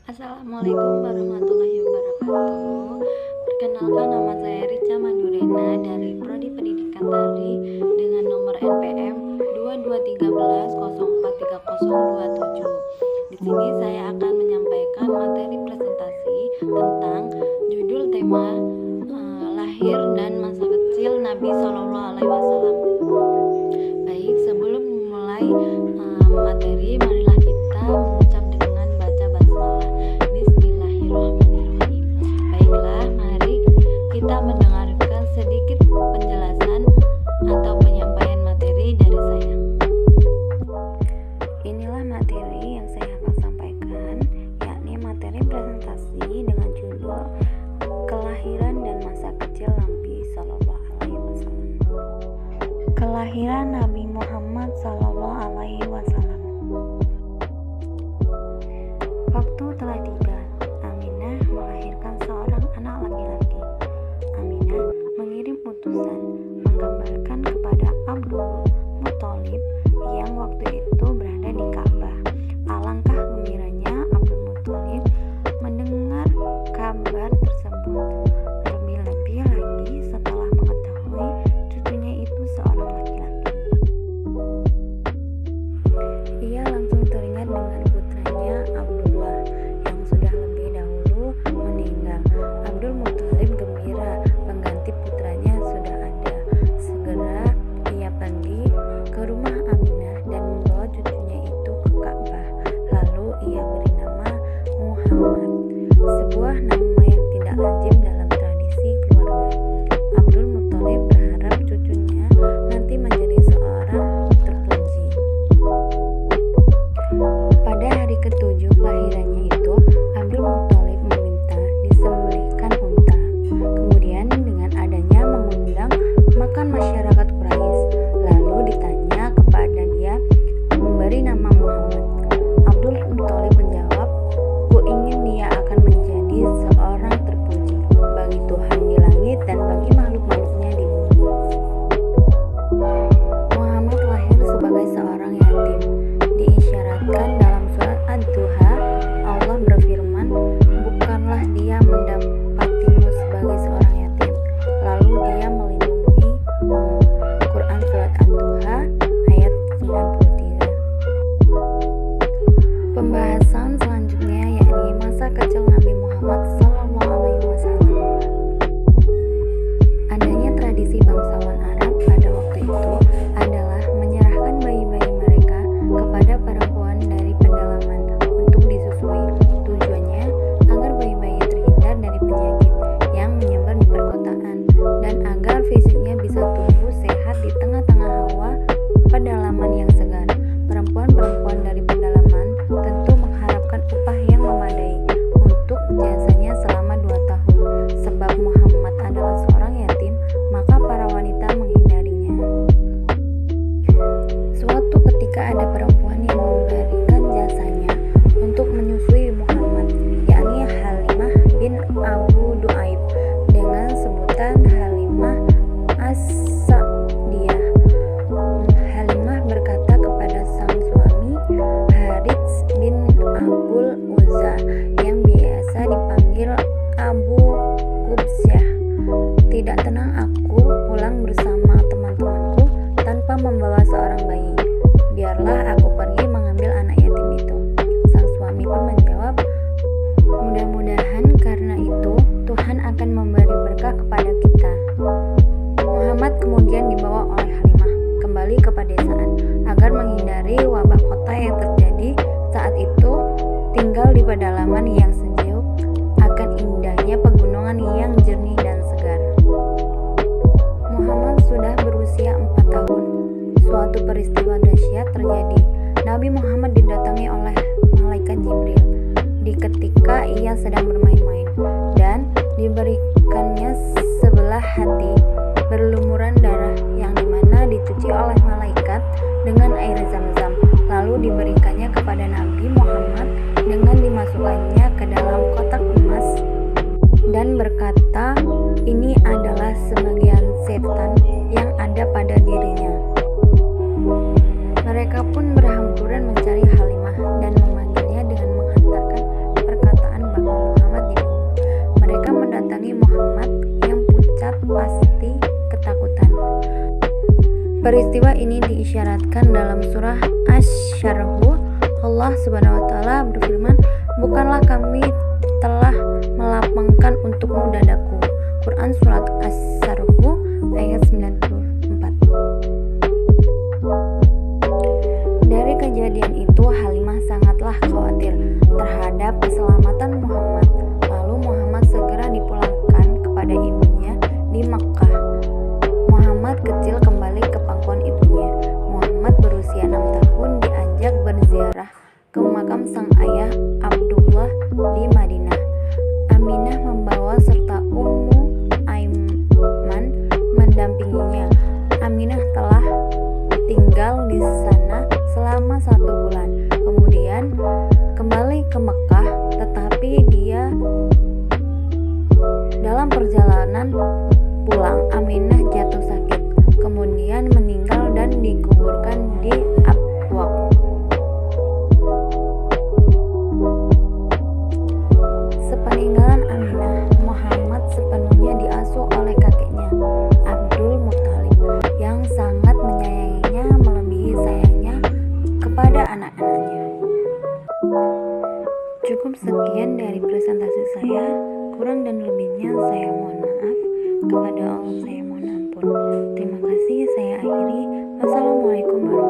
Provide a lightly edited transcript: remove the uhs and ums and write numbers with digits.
Assalamualaikum warahmatullahi wabarakatuh. Perkenalkan, nama saya Rica Madurena dari Prodi Pendidikan Tari dengan nomor NPM 2213043027. Di sini saya akan menyampaikan materi presentasi tentang judul tema lahir dan masa kecil Nabi Shallallahu Alaihi Wasallam. Baik, sebelum memulai materi, marilah kita mengucap dengan baca basmalah. Bismillahirrahmanirrahim. Baiklah, mari kita mendengarkan sedikit penjelasan atau penyampaian materi dari saya. Inilah materi yang saya akan sampaikan, yakni materi presentasi dengan judul Kelahiran dan Masa Kecil Nabi Shallallahu Alaihi Wasallam. Kelahiran Nabi Muhammad Shallallahu Alaihi Wasallam. Waktu telah tiba, Aminah melahirkan seorang anak laki-laki. Aminah mengirim utusan menggambarkan kepada Abdul Muthalib yang waktu itu berada di Ka'bah. Alangkah gembiranya Abdul Muthalib mendengar kabar tersebut. Lebih-lebih lagi setelah mengetahui cucunya itu seorang laki-laki. Ia langsung teringat dengan putranya Abdullah yang sudah lebih dahulu meninggal. Abdul Muthalib gembira, pengganti putranya sudah ada. Segera ia pergi ke rumah Aminah dan membawa cucunya itu ke Ka'bah. Lalu ia beri nama Muhammad, sebuah nama yang tidak lazim dalam tradisi keluarga. Abdul Muthalib berharap cucunya nanti menjadi seorang terpuji. Pada hari ketujuh kelahirannya itu, Abdul Muthalib meminta disembelihkan unta. Kemudian dengan adanya mengundang makan masyarakat Quraisy, lalu ditanya kepada dia memberi nama Muhammad. Abdul Muthalib menjawab, "Ku ingin dia akan menjadi seorang terpuji bagi Tuhan di langit dan bagi makhluk-makhluknya di bumi." Muhammad lahir sebagai seorang yatim. Diisyaratkan dalam surat Ad-Duha, Allah berfirman, "Bukanlah dia mendapatimu sebagai seorang yatim, lalu dia melindungimu." Quran surat Ad-Duha ayat 93. Pembahasan selanjutnya yakni masa kecil Nabi Muhammad SAW. Adanya tradisi bangsawan Arab pada waktu itu adalah menyerahkan bayi-bayi mereka kepada perempuan dari pedalaman untuk disusui. Tujuannya agar bayi-bayi terhindar dari penyakit yang menyebar di perkotaan dan agar fisiknya bisa tumbuh sehat di tengah-tengah hawa pedalaman yang segar. Perempuan-perempuan dari pedalaman tentu mengharapkan upah yang memadai untuk jasanya selama 2 tahun. Sebab Muhammad adalah seorang yatim, maka para wanita menghindarinya. Suatu ketika ada perempuan yang memberikan jasanya untuk menyusui Muhammad, yakni Halimah bin Abu Du'aib, dengan sebutan Halimah As-Sa'diyah. Halimah berkata kepada sang suami Harits bin Abul Uzza yang biasa dipanggil Abu Qubsyah, "Tidak tenang aku pulang bersama teman-temanku tanpa membawa seorang bayi. Biarlah aku pergi mengambil anak yatim itu." Sang suami pun menjawab, "Mudah-mudahan karena itu Tuhan akan memberi berkah kepada kita." Muhammad kemudian dibawa oleh Halimah kembali ke pedesaan agar menghindari wabah kota yang terjadi saat itu. Tinggal di pedalaman yang sejuk akan indahnya pegunungan yang jernih dan segar. Muhammad sudah berusia 4 tahun. Suatu peristiwa dahsyat terjadi. Nabi Muhammad didatangi oleh malaikat Jibril di ketika ia sedang bermain-main dan diberikannya sebelah hati berlumuran darah yang dimana dicuci oleh malaikat dengan air zam-zam, lalu diberikannya kepada Nabi Muhammad dengan dimasukkannya ke dalam kotak emas dan berkata, "Ini adalah sebagian setan yang ada pada dirinya." Mereka pun berhamburan mencari Halimah dan memanggilnya dengan menghantarkan perkataan Peristiwa ini diisyaratkan dalam surah Asy-Syarh. Allah Subhanahu wa taala berfirman, "Bukanlah kami telah melapangkan untukmu dadaku." Quran surat Asy-Syarh ayat 94. Dari kejadian itu Halimah sangatlah khawatir terhadap keselamatan Muhammad. Lalu Muhammad segera dipulangkan kepada ibunya di Makkah. Muhammad kecil kembali ke pangkuan ibunya. Muhammad berusia 6 tahun diajak berziarah ke makam sang ayah Abdullah di Madinah. Aminah membawa serta Ummu Aiman mendampinginya. Aminah telah tinggal di sana selama 1 bulan. Kemudian kembali ke Mekah, tetapi dia dalam perjalanan pulang Aminah jatuh sakit, kemudian meninggal dan dikuburkan di Abwa. Sepeninggalan Aminah, Muhammad sepenuhnya diasuh oleh kakeknya, Abdul Muthalib, yang sangat menyayanginya melebihi sayangnya kepada anak-anaknya. Cukup sekian dari presentasi saya. Kurang dan lebihnya saya mohon maaf. Kepada Allah saya mohon ampun. Terima kasih, saya akhiri. Wassalamualaikum warahmatullahi wabarakatuh.